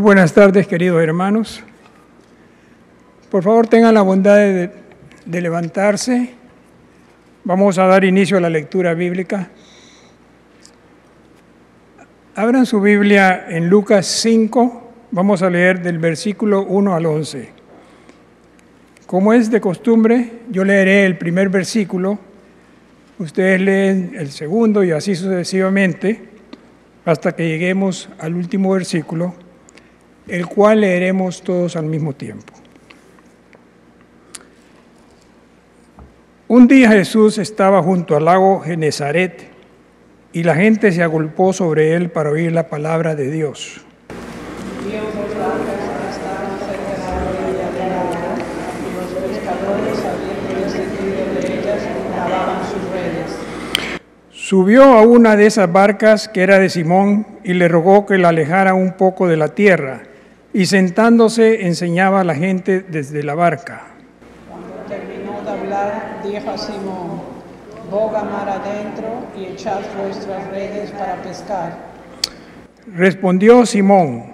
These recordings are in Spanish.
buenas tardes, queridos hermanos. Por favor, tengan la bondad de levantarse. Vamos a dar inicio a la lectura bíblica. Abran su Biblia en Lucas 5. Vamos a leer del versículo 1 al 11. Como es de costumbre, yo leeré el primer versículo, ustedes leen el segundo y así sucesivamente, hasta que lleguemos al último versículo, el cual leeremos todos al mismo tiempo. Un día Jesús estaba junto al lago Genesaret y la gente se agolpó sobre él para oír la palabra de Dios. Subió a una de esas barcas que era de Simón y le rogó que la alejara un poco de la tierra, y sentándose enseñaba a la gente desde la barca. Cuando terminó de hablar, dijo a Simón: boga mar adentro y echad vuestras redes para pescar. Respondió Simón: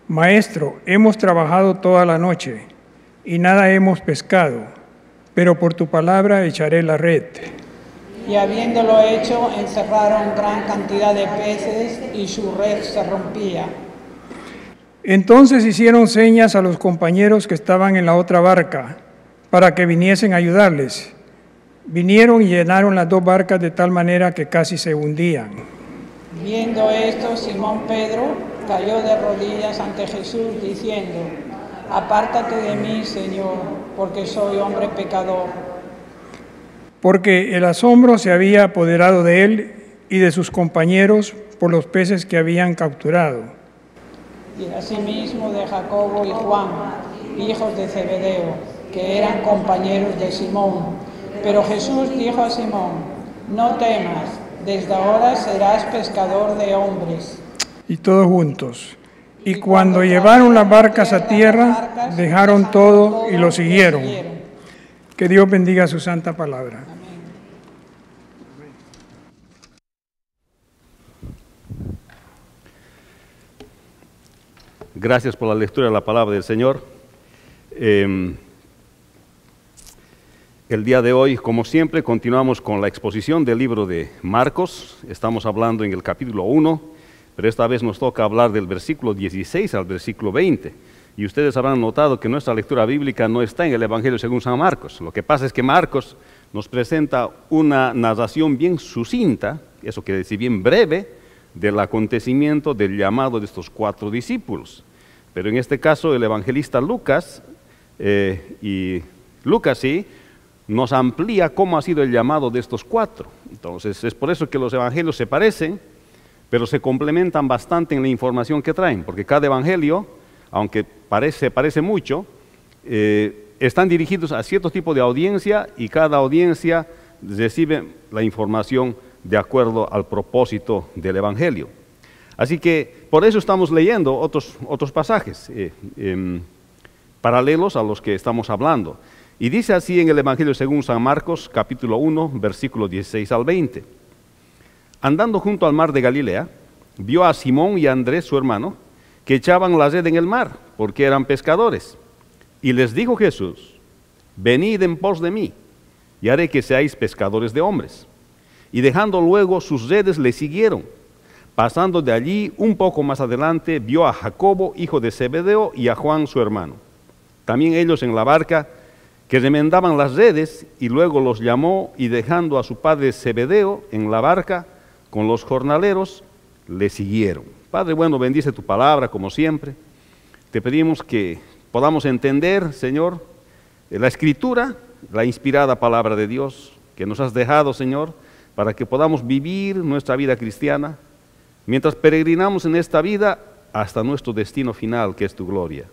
Maestro, hemos trabajado toda la noche y nada hemos pescado, pero por tu palabra echaré la red. Y habiéndolo hecho, encerraron gran cantidad de peces y su red se rompía. Entonces hicieron señas a los compañeros que estaban en la otra barca para que viniesen a ayudarles. Vinieron y llenaron las dos barcas de tal manera que casi se hundían. Viendo esto, Simón Pedro cayó de rodillas ante Jesús diciendo: apártate de mí, Señor, porque soy hombre pecador. Porque el asombro se había apoderado de él y de sus compañeros por los peces que habían capturado. Y asimismo de Jacobo y Juan, hijos de Zebedeo, que eran compañeros de Simón. Pero Jesús dijo a Simón: no temas, desde ahora serás pescador de hombres. Y todos juntos. Y cuando llevaron las barcas a tierra, dejaron todo y lo siguieron. Que Dios bendiga su santa palabra. Amén. Gracias por la lectura de la palabra del Señor. El día de hoy, como siempre, continuamos con la exposición del libro de Marcos. Estamos hablando en el capítulo 1, pero esta vez nos toca hablar del versículo 16 al versículo 20. Y ustedes habrán notado que nuestra lectura bíblica no está en el Evangelio según San Marcos. Lo que pasa es que Marcos nos presenta una narración bien sucinta, eso quiere decir bien breve, del acontecimiento del llamado de estos 4 discípulos. Pero en este caso el evangelista Lucas, nos amplía cómo ha sido el llamado de estos 4. Entonces es por eso que los evangelios se parecen, pero se complementan bastante en la información que traen, porque cada evangelio, aunque parece mucho, están dirigidos a cierto tipo de audiencia y cada audiencia recibe la información de acuerdo al propósito del Evangelio. Así que por eso estamos leyendo otros pasajes paralelos a los que estamos hablando. Y dice así en el Evangelio según San Marcos, capítulo 1, versículos 16 al 20. Andando junto al mar de Galilea, vio a Simón y a Andrés, su hermano, que echaban la red en el mar, porque eran pescadores. Y les dijo Jesús: venid en pos de mí, y haré que seáis pescadores de hombres. Y dejando luego sus redes, le siguieron. Pasando de allí un poco más adelante, vio a Jacobo, hijo de Zebedeo, y a Juan, su hermano. También ellos en la barca, que remendaban las redes, y luego los llamó, y dejando a su padre Zebedeo en la barca con los jornaleros, le siguieron. Padre bueno, bendice tu palabra como siempre. Te pedimos que podamos entender, Señor, la Escritura, la inspirada palabra de Dios que nos has dejado, Señor, para que podamos vivir nuestra vida cristiana mientras peregrinamos en esta vida hasta nuestro destino final, que es tu gloria.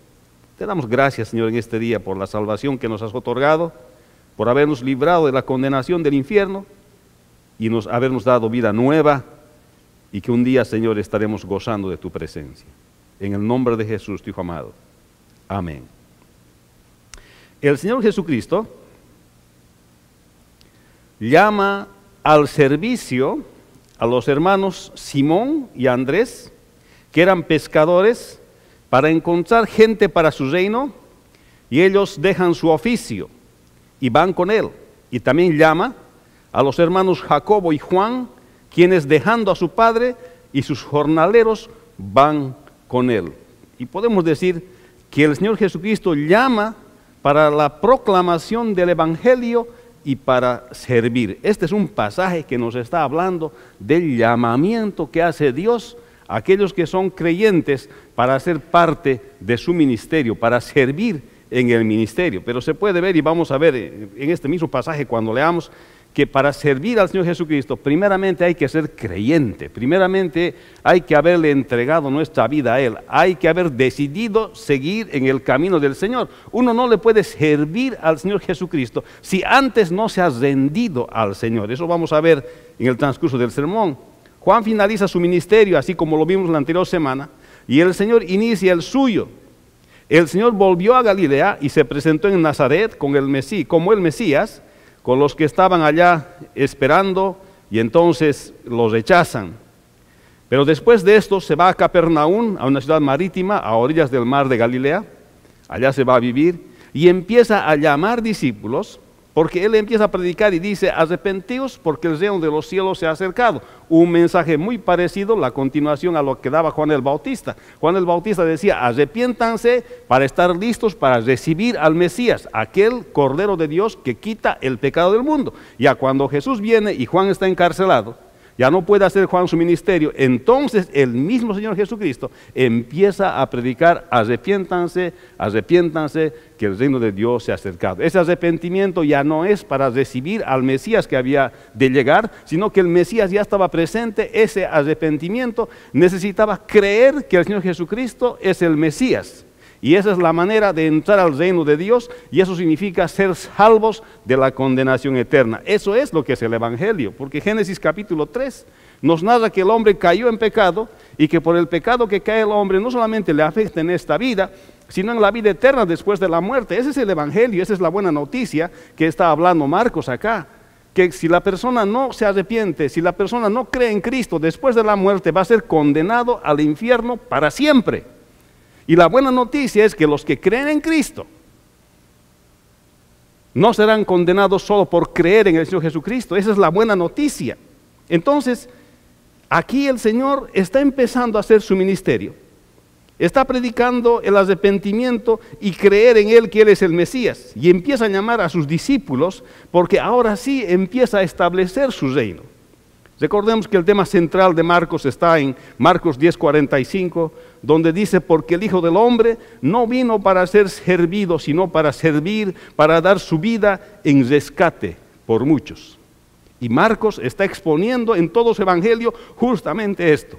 Te damos gracias, Señor, en este día por la salvación que nos has otorgado, por habernos librado de la condenación del infierno y habernos dado vida nueva, y que un día, Señor, estaremos gozando de tu presencia. En el nombre de Jesús, tu Hijo amado. Amén. El Señor Jesucristo llama al servicio a los hermanos Simón y Andrés, que eran pescadores, para encontrar gente para su reino, y ellos dejan su oficio y van con él. Y también llama a los hermanos Jacobo y Juan, quienes dejando a su padre y sus jornaleros van con él. Y podemos decir que el Señor Jesucristo llama para la proclamación del Evangelio y para servir. Este es un pasaje que nos está hablando del llamamiento que hace Dios a aquellos que son creyentes para ser parte de su ministerio, para servir en el ministerio. Pero se puede ver, y vamos a ver en este mismo pasaje cuando leamos, que para servir al Señor Jesucristo, primeramente hay que ser creyente, primeramente hay que haberle entregado nuestra vida a Él, hay que haber decidido seguir en el camino del Señor. Uno no le puede servir al Señor Jesucristo si antes no se ha rendido al Señor. Eso vamos a ver en el transcurso del sermón. Juan finaliza su ministerio, así como lo vimos la anterior semana, y el Señor inicia el suyo. El Señor volvió a Galilea y se presentó en Nazaret como el Mesías, con los que estaban allá esperando, y entonces los rechazan. Pero después de esto se va a Capernaum, a una ciudad marítima, a orillas del mar de Galilea. Allá se va a vivir y empieza a llamar discípulos, porque él empieza a predicar y dice: arrepentíos porque el reino de los cielos se ha acercado. Un mensaje muy parecido, la continuación a lo que daba Juan el Bautista. Juan el Bautista decía: arrepiéntanse para estar listos para recibir al Mesías, aquel Cordero de Dios que quita el pecado del mundo. Ya cuando Jesús viene y Juan está encarcelado, ya no puede hacer Juan su ministerio, entonces el mismo Señor Jesucristo empieza a predicar: arrepiéntanse, arrepiéntanse, que el reino de Dios se ha acercado. Ese arrepentimiento ya no es para recibir al Mesías que había de llegar, sino que el Mesías ya estaba presente. Ese arrepentimiento necesitaba creer que el Señor Jesucristo es el Mesías. Y esa es la manera de entrar al reino de Dios, y eso significa ser salvos de la condenación eterna. Eso es lo que es el Evangelio, porque Génesis capítulo 3 nos narra que el hombre cayó en pecado, y que por el pecado que cae el hombre no solamente le afecta en esta vida, sino en la vida eterna después de la muerte. Ese es el Evangelio, esa es la buena noticia que está hablando Marcos acá. Que si la persona no se arrepiente, si la persona no cree en Cristo, después de la muerte va a ser condenado al infierno para siempre. Y la buena noticia es que los que creen en Cristo no serán condenados solo por creer en el Señor Jesucristo. Esa es la buena noticia. Entonces, aquí el Señor está empezando a hacer su ministerio. Está predicando el arrepentimiento y creer en Él, que Él es el Mesías. Y empieza a llamar a sus discípulos, porque ahora sí empieza a establecer su reino. Recordemos que el tema central de Marcos está en Marcos 10:45, donde dice: porque el Hijo del Hombre no vino para ser servido, sino para servir, para dar su vida en rescate por muchos. Y Marcos está exponiendo en todo su evangelio justamente esto,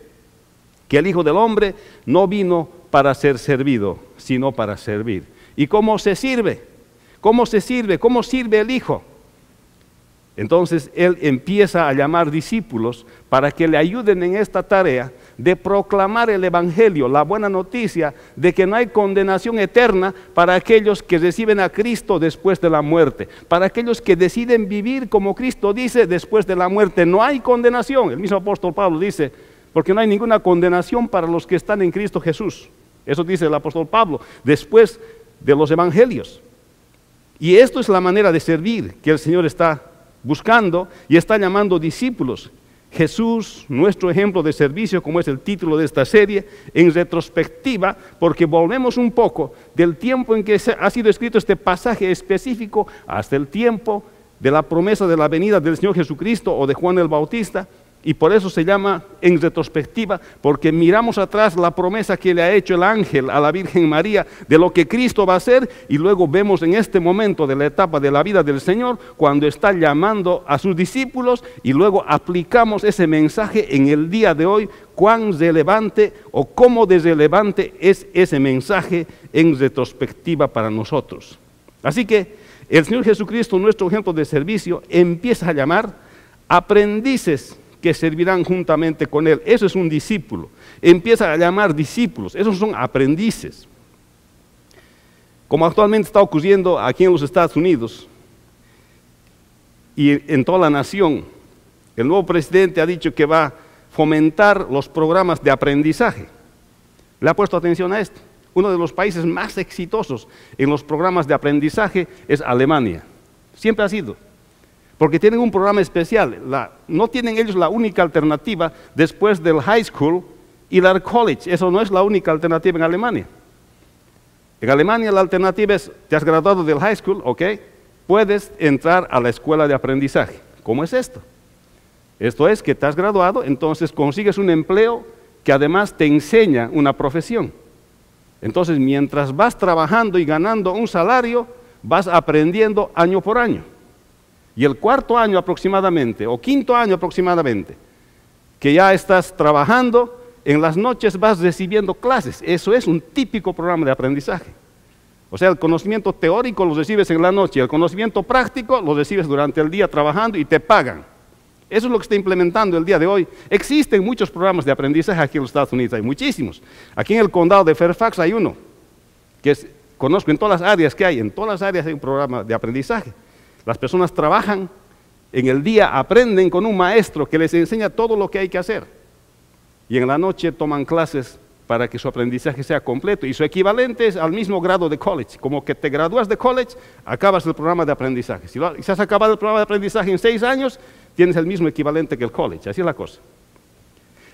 que el Hijo del Hombre no vino para ser servido, sino para servir. ¿Y cómo se sirve? ¿Cómo se sirve? ¿Cómo sirve el Hijo? Entonces Él empieza a llamar discípulos para que le ayuden en esta tarea de proclamar el Evangelio, la buena noticia de que no hay condenación eterna para aquellos que reciben a Cristo después de la muerte, para aquellos que deciden vivir como Cristo dice después de la muerte. No hay condenación. El mismo apóstol Pablo dice: porque no hay ninguna condenación para los que están en Cristo Jesús. Eso dice el apóstol Pablo después de los evangelios. Y esto es la manera de servir que el Señor está buscando y está llamando discípulos. Jesús, nuestro ejemplo de servicio, como es el título de esta serie, en retrospectiva, porque volvemos un poco del tiempo en que ha sido escrito este pasaje específico hasta el tiempo de la promesa de la venida del Señor Jesucristo o de Juan el Bautista. Y por eso se llama en retrospectiva, porque miramos atrás la promesa que le ha hecho el ángel a la Virgen María de lo que Cristo va a hacer, y luego vemos en este momento de la etapa de la vida del Señor, cuando está llamando a sus discípulos, y luego aplicamos ese mensaje en el día de hoy, cuán relevante o cómo de relevante es ese mensaje en retrospectiva para nosotros. Así que el Señor Jesucristo, nuestro ejemplo de servicio, empieza a llamar aprendices que servirán juntamente con Él. Eso es un discípulo. Empieza a llamar discípulos. Esos son aprendices. Como actualmente está ocurriendo aquí en los Estados Unidos y en toda la nación, el nuevo presidente ha dicho que va a fomentar los programas de aprendizaje. ¿Le ha puesto atención a esto? uno de los países más exitosos en los programas de aprendizaje es Alemania. Siempre ha sido. Porque tienen un programa especial. No tienen ellos la única alternativa después del high school ir al college. Eso no es la única alternativa en Alemania. En Alemania la alternativa es, te has graduado del high school, ok, puedes entrar a la escuela de aprendizaje. ¿Cómo es esto? Esto es que te has graduado, entonces consigues un empleo que además te enseña una profesión. Entonces, mientras vas trabajando y ganando un salario, vas aprendiendo año por año. Y el cuarto año aproximadamente, o quinto año aproximadamente, que ya estás trabajando, en las noches vas recibiendo clases. Eso es un típico programa de aprendizaje. O sea, el conocimiento teórico lo recibes en la noche, el conocimiento práctico lo recibes durante el día trabajando y te pagan. Eso es lo que está implementando el día de hoy. Existen muchos programas de aprendizaje aquí en los Estados Unidos, hay muchísimos. Aquí en el condado de Fairfax hay uno, conozco en todas las áreas que hay, en todas las áreas hay un programa de aprendizaje. Las personas trabajan, en el día aprenden con un maestro que les enseña todo lo que hay que hacer. Y en la noche toman clases para que su aprendizaje sea completo. Y su equivalente es al mismo grado de college. Como que te gradúas de college, acabas el programa de aprendizaje. Si has acabado el programa de aprendizaje en 6 años, tienes el mismo equivalente que el college. Así es la cosa.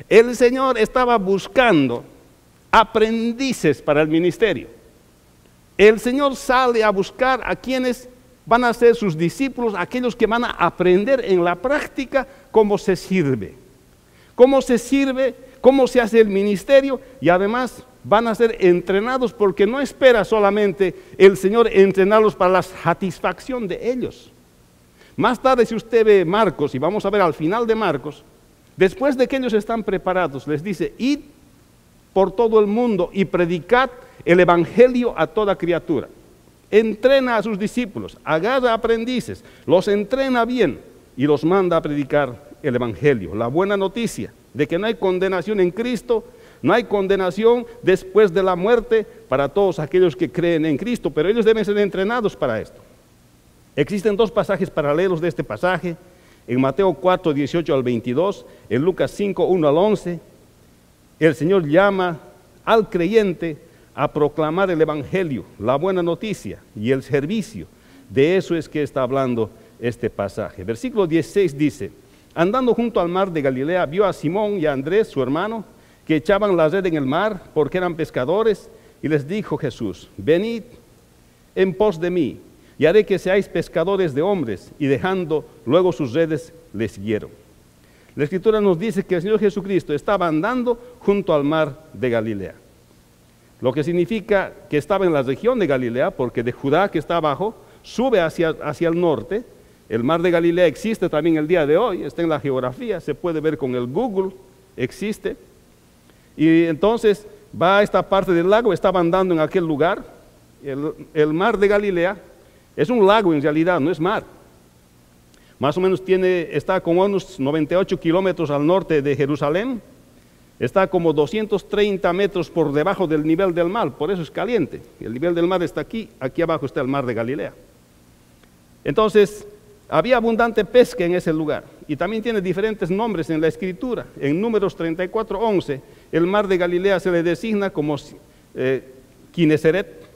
El Señor estaba buscando aprendices para el ministerio. El Señor sale a buscar a quienes van a ser sus discípulos, aquellos que van a aprender en la práctica cómo se sirve. Cómo se sirve, cómo se hace el ministerio, y además van a ser entrenados, porque no espera solamente el Señor entrenarlos para la satisfacción de ellos. Más tarde, si usted ve Marcos, y vamos a ver al final de Marcos, después de que ellos están preparados, les dice: id por todo el mundo y predicad el evangelio a toda criatura. Entrena a sus discípulos, agarra aprendices, los entrena bien y los manda a predicar el evangelio, la buena noticia de que no hay condenación en Cristo, no hay condenación después de la muerte para todos aquellos que creen en Cristo, pero ellos deben ser entrenados para esto. Existen 2 pasajes paralelos de este pasaje, en Mateo 4, 18 al 22, en Lucas 5, 1 al 11, el Señor llama al creyente a proclamar el evangelio, la buena noticia y el servicio. De eso es que está hablando este pasaje. Versículo 16 dice: andando junto al mar de Galilea, vio a Simón y a Andrés, su hermano, que echaban la red en el mar, porque eran pescadores, y les dijo Jesús: venid en pos de mí, y haré que seáis pescadores de hombres. Y dejando luego sus redes, les siguieron. La Escritura nos dice que el Señor Jesucristo estaba andando junto al mar de Galilea, lo que significa que estaba en la región de Galilea, porque de Judá, que está abajo, sube hacia el norte. El mar de Galilea existe también el día de hoy, está en la geografía, se puede ver con el Google, existe. Y entonces va a esta parte del lago, estaba andando en aquel lugar. El mar de Galilea es un lago en realidad, no es mar. Más o menos está como unos 98 kilómetros al norte de Jerusalén, está como 230 metros por debajo del nivel del mar, por eso es caliente. El nivel del mar está aquí, aquí abajo está el mar de Galilea. Entonces, había abundante pesca en ese lugar, y también tiene diferentes nombres en la Escritura. En Números 34:11, el mar de Galilea se le designa como Kineseret,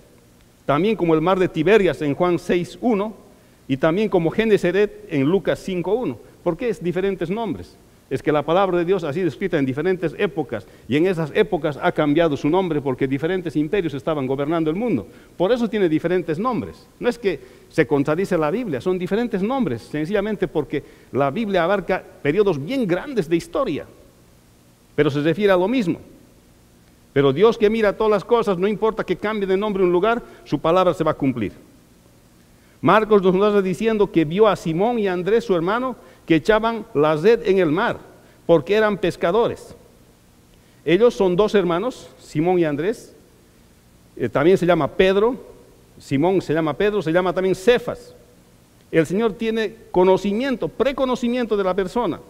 también como el mar de Tiberias en Juan 6:1, y también como Geneseret en Lucas 5:1. ¿Por qué es diferentes nombres? Es que la palabra de Dios ha sido escrita en diferentes épocas, y en esas épocas ha cambiado su nombre porque diferentes imperios estaban gobernando el mundo. Por eso tiene diferentes nombres. No es que se contradice la Biblia, son diferentes nombres, sencillamente porque la Biblia abarca periodos bien grandes de historia, pero se refiere a lo mismo. Pero Dios, que mira todas las cosas, no importa que cambie de nombre un lugar, su palabra se va a cumplir. Marcos nos está diciendo que vio a Simón y a Andrés, su hermano, que echaban la red en el mar, porque eran pescadores. Ellos son 2 hermanos, Simón y Andrés. También se llama Pedro. Simón se llama Pedro, se llama también Cefas. El Señor tiene conocimiento, preconocimiento de la persona,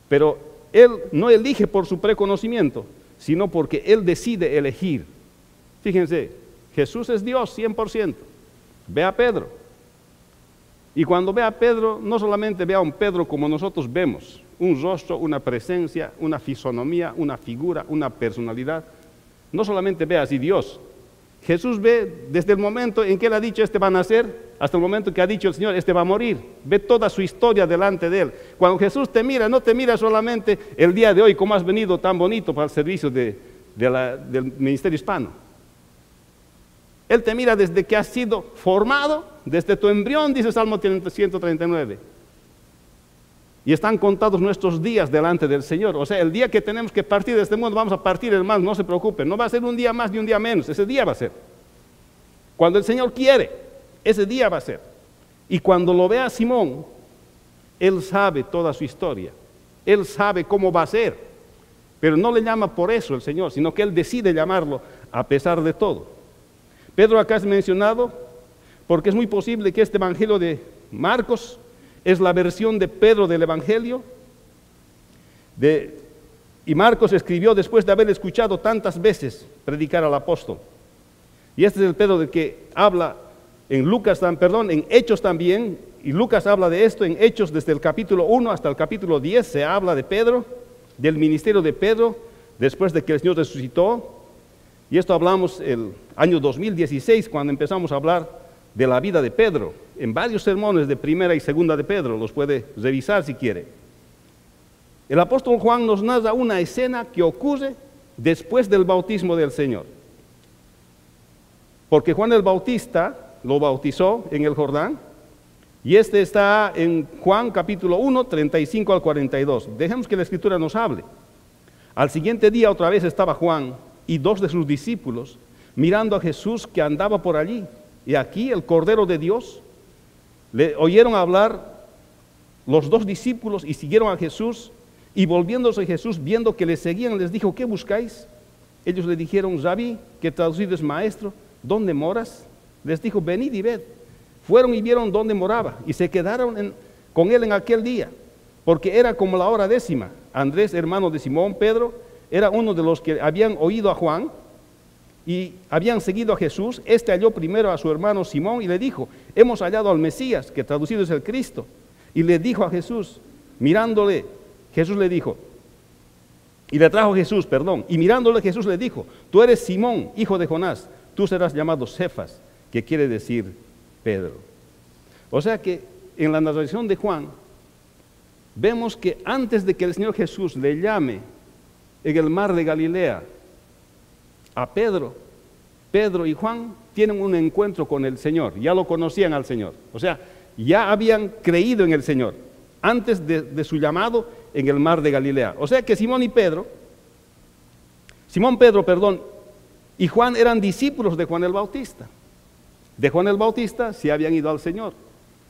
pero Él no elige por su preconocimiento, sino porque Él decide elegir. Fíjense, Jesús es Dios 100%. Ve a Pedro. Y cuando ve a Pedro, no solamente ve a un Pedro como nosotros vemos, un rostro, una presencia, una fisonomía, una figura, una personalidad. No solamente ve así Dios, Jesús ve desde el momento en que él ha dicho este va a nacer, hasta el momento que ha dicho el Señor este va a morir. Ve toda su historia delante de él. Cuando Jesús te mira, no te mira solamente el día de hoy, cómo has venido tan bonito para el servicio del ministerio hispano. Él te mira desde que has sido formado, desde tu embrión, dice Salmo 139. Y están contados nuestros días delante del Señor. O sea, el día que tenemos que partir de este mundo, vamos a partir, hermanos, no se preocupen. No va a ser un día más ni un día menos, ese día va a ser. Cuando el Señor quiere, ese día va a ser. Y cuando lo vea Simón, él sabe toda su historia. Él sabe cómo va a ser. Pero no le llama por eso el Señor, sino que él decide llamarlo a pesar de todo. Pedro acá es mencionado porque es muy posible que este evangelio de Marcos es la versión de Pedro del evangelio. Y Marcos escribió después de haber escuchado tantas veces predicar al apóstol. Y este es el Pedro del que habla en Hechos también, y Lucas habla de esto en Hechos desde el capítulo 1 hasta el capítulo 10, se habla de Pedro, del ministerio de Pedro, después de que el Señor resucitó. Y esto hablamos el año 2016, cuando empezamos a hablar de la vida de Pedro, en varios sermones de primera y segunda de Pedro, los puede revisar si quiere. El apóstol Juan nos narra una escena que ocurre después del bautismo del Señor. Porque Juan el Bautista lo bautizó en el Jordán, y este está en Juan capítulo 1, 35 al 42. Dejemos que la Escritura nos hable. Al siguiente día otra vez estaba Juan y 2 de sus discípulos mirando a Jesús que andaba por allí. Y aquí el Cordero de Dios, le oyeron hablar los 2 discípulos y siguieron a Jesús, y volviéndose a Jesús, viendo que le seguían, les dijo, ¿qué buscáis? Ellos le dijeron, Rabí, que traducido es maestro, ¿dónde moras? Les dijo, venid y ved. Fueron y vieron dónde moraba, y se quedaron con él en aquel día, porque era como la hora 10. Andrés, hermano de Simón Pedro, era uno de los que habían oído a Juan, y habían seguido a Jesús. Este halló primero a su hermano Simón y le dijo, hemos hallado al Mesías, que traducido es el Cristo. Y le dijo a Jesús, mirándole, Jesús le dijo, y le trajo Jesús, y mirándole Jesús le dijo, tú eres Simón, hijo de Jonás, tú serás llamado Cefas, que quiere decir Pedro. O sea que en la narración de Juan, vemos que antes de que el Señor Jesús le llame en el mar de Galilea a Pedro, Pedro y Juan tienen un encuentro con el Señor, ya lo conocían al Señor, o sea, ya habían creído en el Señor antes de su llamado en el mar de Galilea. O sea que Simón Pedro, y Juan eran discípulos de Juan el Bautista. De Juan el Bautista se habían ido al Señor,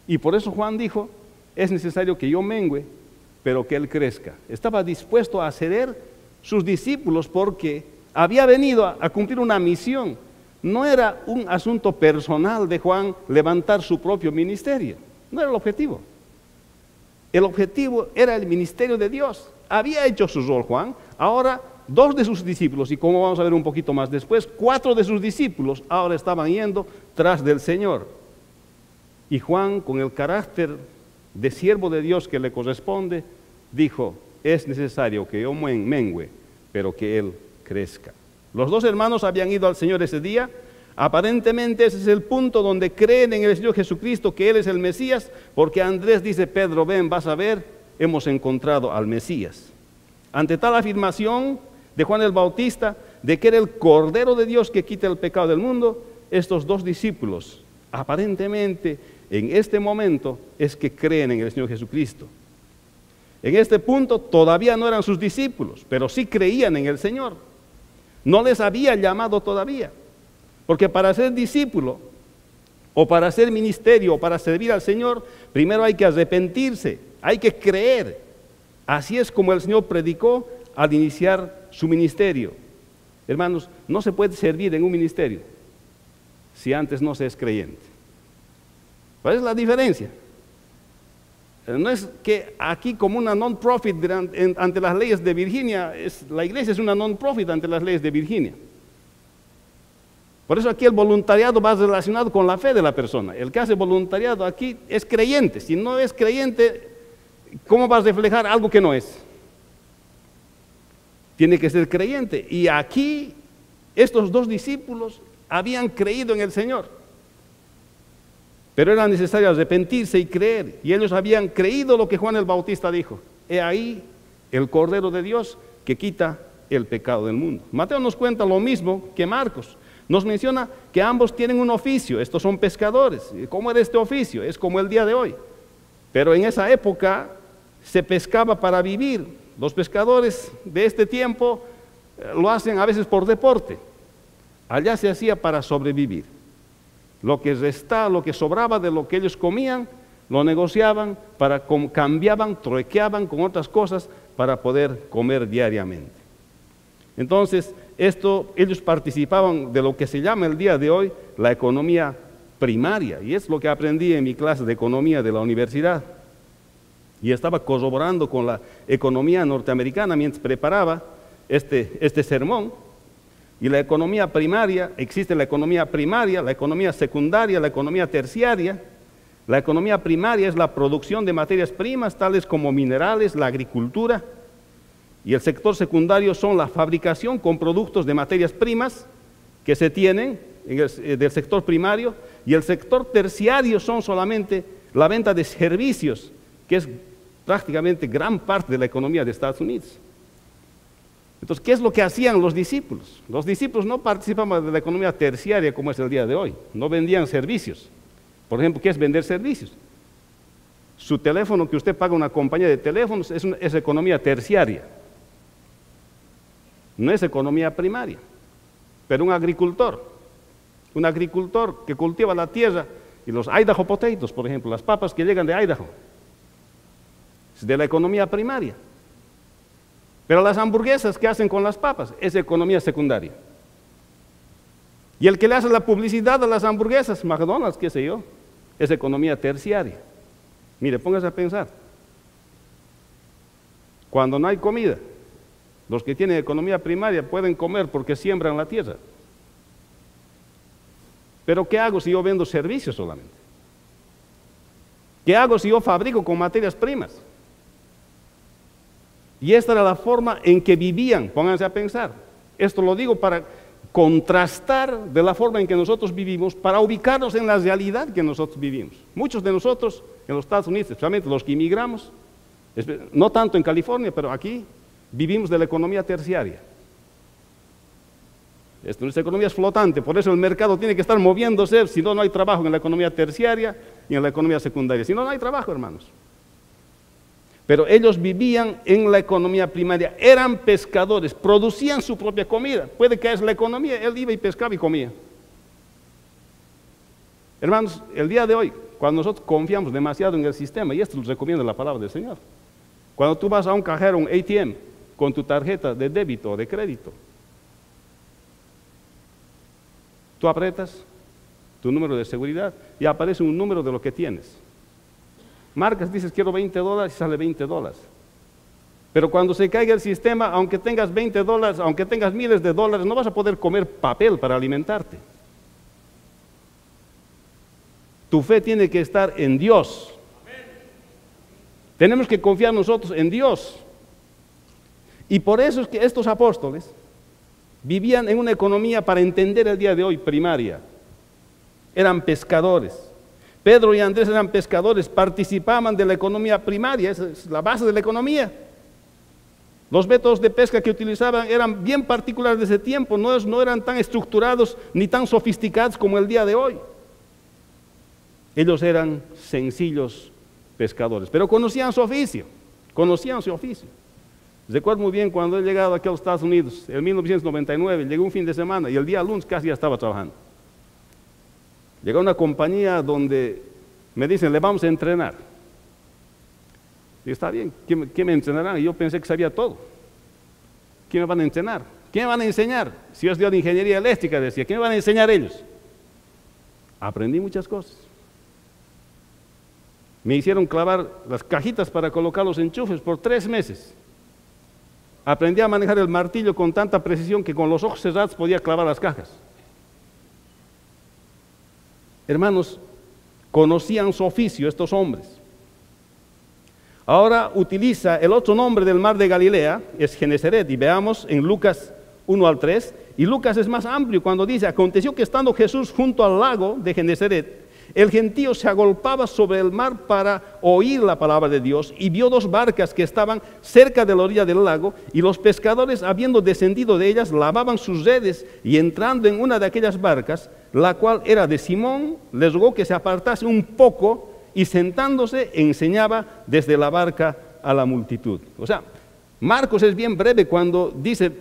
y por eso Juan dijo, es necesario que yo mengüe, pero que él crezca. Estaba dispuesto a ceder sus discípulos porque había venido a cumplir una misión. No era un asunto personal de Juan levantar su propio ministerio. No era el objetivo. El objetivo era el ministerio de Dios. Había hecho su rol Juan. Ahora 2 de sus discípulos, y como vamos a ver un poquito más después, 4 de sus discípulos ahora estaban yendo tras del Señor. Y Juan, con el carácter de siervo de Dios que le corresponde, dijo, es necesario que yo mengüe, pero que él crezca. Los 2 hermanos habían ido al Señor ese día. Aparentemente ese es el punto donde creen en el Señor Jesucristo, que Él es el Mesías, porque Andrés dice, Pedro, ven, vas a ver, hemos encontrado al Mesías. Ante tal afirmación de Juan el Bautista, de que era el Cordero de Dios que quita el pecado del mundo, estos 2 discípulos, aparentemente en este momento, es que creen en el Señor Jesucristo. En este punto todavía no eran sus discípulos, pero sí creían en el Señor. No les había llamado todavía, porque para ser discípulo, o para hacer ministerio, o para servir al Señor, primero hay que arrepentirse, hay que creer. Así es como el Señor predicó al iniciar su ministerio. Hermanos, no se puede servir en un ministerio si antes no se es creyente. ¿Cuál es la diferencia? No es que aquí como una non-profit ante las leyes de Virginia, la iglesia es una non-profit ante las leyes de Virginia. Por eso aquí el voluntariado va relacionado con la fe de la persona. El que hace voluntariado aquí es creyente. Si no es creyente, ¿cómo va a reflejar algo que no es? Tiene que ser creyente. Y aquí estos 2 discípulos habían creído en el Señor. Pero era necesario arrepentirse y creer. Y ellos habían creído lo que Juan el Bautista dijo. He ahí el Cordero de Dios que quita el pecado del mundo. Mateo nos cuenta lo mismo que Marcos. Nos menciona que ambos tienen un oficio. Estos son pescadores. ¿Cómo era este oficio? Es como el día de hoy. Pero en esa época se pescaba para vivir. Los pescadores de este tiempo lo hacen a veces por deporte. Allá se hacía para sobrevivir. Lo que restaba, lo que sobraba de lo que ellos comían, lo negociaban, cambiaban, truequeaban con otras cosas para poder comer diariamente. Entonces, ellos participaban de lo que se llama el día de hoy la economía primaria, y es lo que aprendí en mi clase de economía de la universidad. Y estaba corroborando con la economía norteamericana mientras preparaba este sermón. Y la economía primaria, existe la economía primaria, la economía secundaria, la economía terciaria. La economía primaria es la producción de materias primas, tales como minerales, la agricultura. Y el sector secundario son la fabricación con productos de materias primas que se tienen del sector primario. Y el sector terciario son solamente la venta de servicios, que es prácticamente gran parte de la economía de Estados Unidos. Entonces, ¿qué es lo que hacían los discípulos? Los discípulos no participaban de la economía terciaria como es el día de hoy. No vendían servicios. Por ejemplo, ¿qué es vender servicios? Su teléfono, que usted paga una compañía de teléfonos, es economía terciaria. No es economía primaria. Pero un agricultor que cultiva la tierra, y los Idaho potatoes, por ejemplo, las papas que llegan de Idaho, es de la economía primaria. Pero las hamburguesas que hacen con las papas es economía secundaria. Y el que le hace la publicidad a las hamburguesas, McDonald's, qué sé yo, es economía terciaria. Mire, póngase a pensar. Cuando no hay comida, los que tienen economía primaria pueden comer porque siembran la tierra. Pero ¿qué hago si yo vendo servicios solamente? ¿Qué hago si yo fabrico con materias primas? Y esta era la forma en que vivían, pónganse a pensar. Esto lo digo para contrastar de la forma en que nosotros vivimos, para ubicarnos en la realidad que nosotros vivimos. Muchos de nosotros en los Estados Unidos, especialmente los que inmigramos, no tanto en California, pero aquí vivimos de la economía terciaria. Nuestra economía es flotante, por eso el mercado tiene que estar moviéndose, si no, no hay trabajo en la economía terciaria y en la economía secundaria. Si no, no hay trabajo, hermanos. Pero ellos vivían en la economía primaria, eran pescadores, producían su propia comida. Puede que es la economía, él iba y pescaba y comía. Hermanos, el día de hoy, cuando nosotros confiamos demasiado en el sistema, y esto nos recomienda la palabra del Señor, cuando tú vas a un cajero, un ATM, con tu tarjeta de débito o de crédito, tú apretas tu número de seguridad y aparece un número de lo que tienes. Marcas, dices quiero $20 y sale $20. Pero cuando se caiga el sistema, aunque tengas $20, aunque tengas miles de dólares, no vas a poder comer papel para alimentarte. Tu fe tiene que estar en Dios. Tenemos que confiar nosotros en Dios. Y por eso es que estos apóstoles vivían en una economía, para entender el día de hoy, primaria. Eran pescadores. Pedro y Andrés eran pescadores, participaban de la economía primaria, esa es la base de la economía. Los métodos de pesca que utilizaban eran bien particulares de ese tiempo, no eran tan estructurados ni tan sofisticados como el día de hoy. Ellos eran sencillos pescadores, pero conocían su oficio. Recuerdo muy bien cuando he llegado aquí a los Estados Unidos, en 1999, llegué un fin de semana y el día lunes casi ya estaba trabajando. Llegué a una compañía donde me dicen, le vamos a entrenar. Y está bien, ¿qué me entrenarán? Y yo pensé que sabía todo. ¿Qué me van a entrenar? ¿Qué me van a enseñar? Si yo estudié de ingeniería eléctrica, decía, ¿qué me van a enseñar ellos? Aprendí muchas cosas. Me hicieron clavar las cajitas para colocar los enchufes por 3 meses. Aprendí a manejar el martillo con tanta precisión que con los ojos cerrados podía clavar las cajas. Hermanos, conocían su oficio estos hombres. Ahora utiliza el otro nombre del mar de Galilea, es Genesaret, y veamos en Lucas 1 al 3, Y Lucas es más amplio cuando dice, aconteció que estando Jesús junto al lago de Genesaret, el gentío se agolpaba sobre el mar para oír la palabra de Dios y vio dos barcas que estaban cerca de la orilla del lago y los pescadores, habiendo descendido de ellas, lavaban sus redes y entrando en una de aquellas barcas, la cual era de Simón, les rogó que se apartase un poco y sentándose enseñaba desde la barca a la multitud. O sea, Marcos es bien breve cuando dice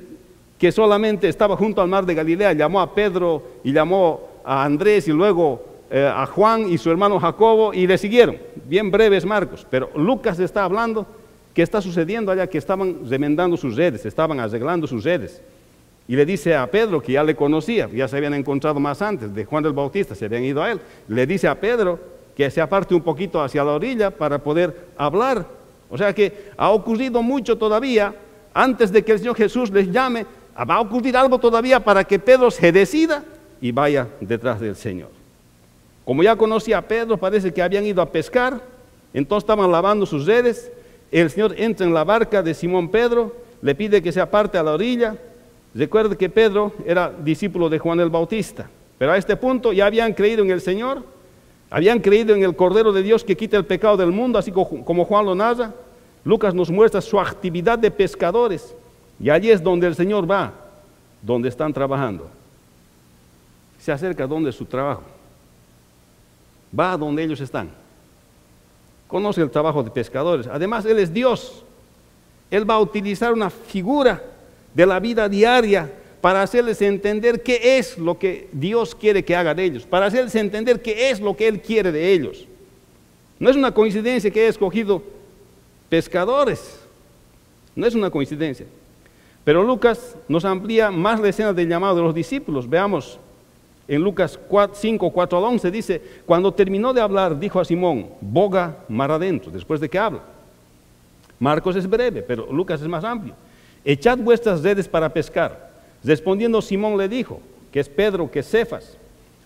que solamente estaba junto al mar de Galilea, llamó a Pedro y llamó a Andrés y luego a Juan y su hermano Jacobo y le siguieron. Bien breves Marcos, pero Lucas está hablando que está sucediendo allá, que estaban remendando sus redes, estaban arreglando sus redes. Y le dice a Pedro, que ya le conocía, ya se habían encontrado más antes, de Juan el Bautista, se habían ido a él. Le dice a Pedro que se aparte un poquito hacia la orilla para poder hablar. O sea que ha ocurrido mucho todavía, antes de que el Señor Jesús les llame, va a ocurrir algo todavía para que Pedro se decida y vaya detrás del Señor. Como ya conocía a Pedro, parece que habían ido a pescar, entonces estaban lavando sus redes. El Señor entra en la barca de Simón Pedro, le pide que se aparte a la orilla. Recuerde que Pedro era discípulo de Juan el Bautista, pero a este punto ya habían creído en el Señor, habían creído en el Cordero de Dios que quita el pecado del mundo, así como Juan lo narra. Lucas nos muestra su actividad de pescadores, y allí es donde el Señor va, donde están trabajando. Se acerca donde es su trabajo. Va a donde ellos están. Conoce el trabajo de pescadores. Además, Él es Dios. Él va a utilizar una figura de la vida diaria para hacerles entender qué es lo que Dios quiere que hagan ellos, para hacerles entender qué es lo que Él quiere de ellos. No es una coincidencia que haya escogido pescadores. No es una coincidencia. Pero Lucas nos amplía más la escena del llamado de los discípulos. Veamos. En Lucas 5, 4 al 11 dice, cuando terminó de hablar, dijo a Simón, boga mar adentro, después de que habla. Marcos es breve, pero Lucas es más amplio. Echad vuestras redes para pescar. Respondiendo Simón le dijo, que es Pedro, que es Cefas,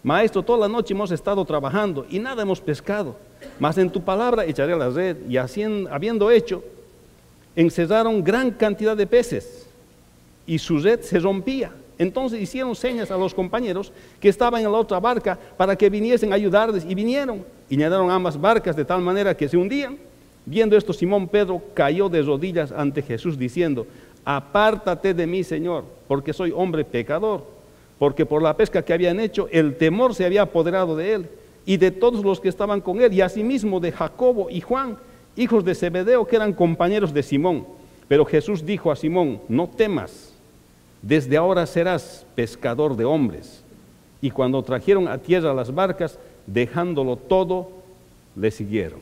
maestro, toda la noche hemos estado trabajando y nada hemos pescado, mas en tu palabra echaré la red. Y así, habiendo hecho, encerraron gran cantidad de peces y su red se rompía. Entonces hicieron señas a los compañeros que estaban en la otra barca para que viniesen a ayudarles, y vinieron y llenaron ambas barcas de tal manera que se hundían. Viendo esto, Simón Pedro cayó de rodillas ante Jesús diciendo, apártate de mí, Señor, porque soy hombre pecador, porque por la pesca que habían hecho el temor se había apoderado de él y de todos los que estaban con él, y asimismo de Jacobo y Juan, hijos de Zebedeo, que eran compañeros de Simón. Pero Jesús dijo a Simón, no temas, desde ahora serás pescador de hombres. Y cuando trajeron a tierra las barcas, dejándolo todo, le siguieron.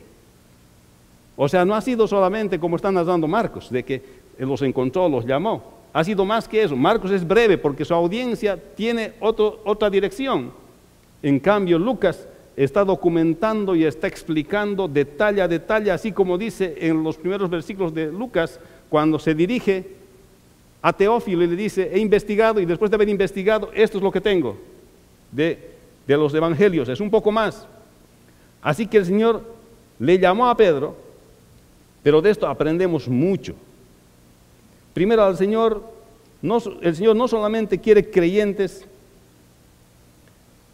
O sea, no ha sido solamente como está narrando Marcos, de que los encontró, los llamó. Ha sido más que eso. Marcos es breve porque su audiencia tiene otra dirección. En cambio, Lucas está documentando y está explicando detalle a detalle, así como dice en los primeros versículos de Lucas, cuando se dirige a Teófilo y le dice, he investigado, y después de haber investigado, esto es lo que tengo de los evangelios, es un poco más. Así que el Señor le llamó a Pedro, pero de esto aprendemos mucho. Primero, el Señor no solamente quiere creyentes,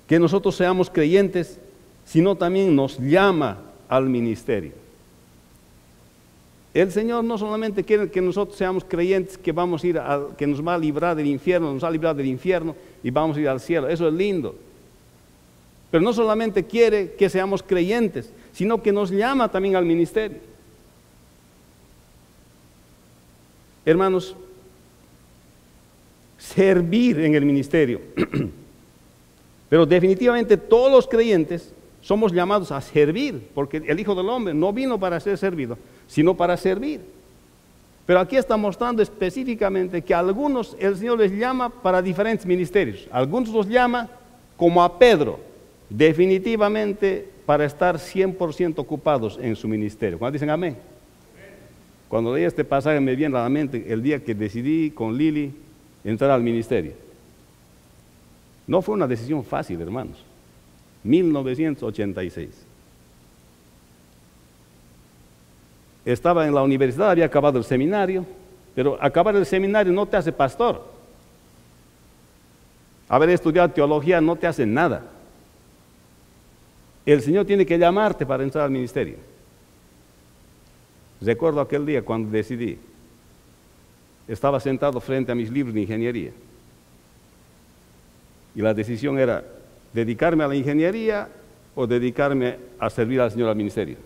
que nosotros seamos creyentes, sino también nos llama al ministerio. El Señor no solamente quiere que nosotros seamos creyentes, que vamos a ir que nos va a librar del infierno, nos va a librar del infierno y vamos a ir al cielo. Eso es lindo. Pero no solamente quiere que seamos creyentes, sino que nos llama también al ministerio. Hermanos, servir en el ministerio. Pero definitivamente todos los creyentes somos llamados a servir, porque el Hijo del Hombre no vino para ser servido, sino para servir. Pero aquí está mostrando específicamente que a algunos el Señor les llama para diferentes ministerios. Algunos los llama, como a Pedro, definitivamente para estar 100% ocupados en su ministerio. ¿Cuándo dicen amén? Cuando leí este pasaje me viene a la mente el día que decidí con Lili entrar al ministerio. No fue una decisión fácil, hermanos. 1986. Estaba en la universidad, había acabado el seminario, pero acabar el seminario no te hace pastor. haber estudiado teología no te hace nada. El Señor tiene que llamarte para entrar al ministerio. Recuerdo aquel día cuando decidí, estaba sentado frente a mis libros de ingeniería y la decisión era dedicarme a la ingeniería o dedicarme a servir al Señor al ministerio.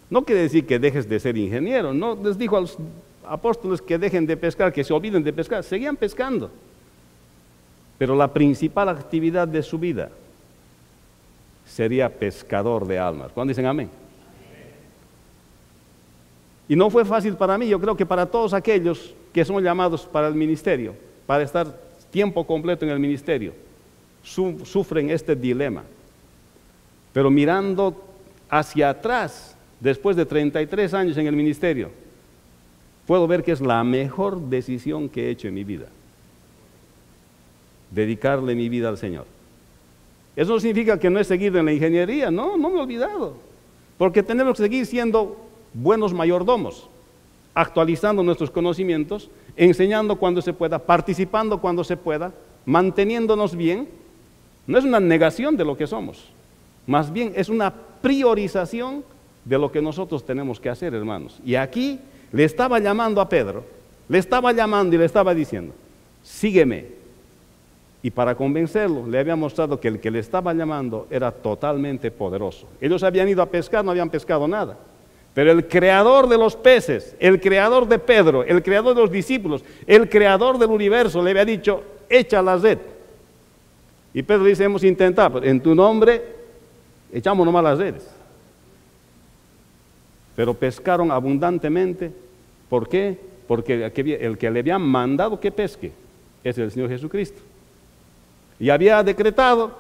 No quiere decir que dejes de ser ingeniero, no les dijo a los apóstoles que dejen de pescar, que se olviden de pescar, seguían pescando, pero la principal actividad de su vida sería pescador de almas. ¿Cuándo dicen amén? Y no fue fácil para mí, yo creo que para todos aquellos que son llamados para el ministerio, para estar tiempo completo en el ministerio, sufren este dilema. Pero mirando hacia atrás, después de 33 años en el ministerio, puedo ver que es la mejor decisión que he hecho en mi vida. Dedicarle mi vida al Señor. Eso no significa que no he seguido en la ingeniería, no me he olvidado. Porque tenemos que seguir siendo buenos mayordomos, actualizando nuestros conocimientos, enseñando cuando se pueda, participando cuando se pueda, manteniéndonos bien. No es una negación de lo que somos, más bien es una priorización de lo que nosotros tenemos que hacer, hermanos. Y aquí le estaba llamando a Pedro, le estaba llamando y le estaba diciendo, sígueme. Y para convencerlo, le había mostrado que el que le estaba llamando era totalmente poderoso. Ellos habían ido a pescar, no habían pescado nada. Pero el creador de los peces, el creador de Pedro, el creador de los discípulos, el creador del universo, le había dicho, echa la red. Y Pedro dice, hemos intentado, en tu nombre, echamos nomás las redes. Pero pescaron abundantemente. ¿Por qué? Porque el que le habían mandado que pesque es el Señor Jesucristo. Y había decretado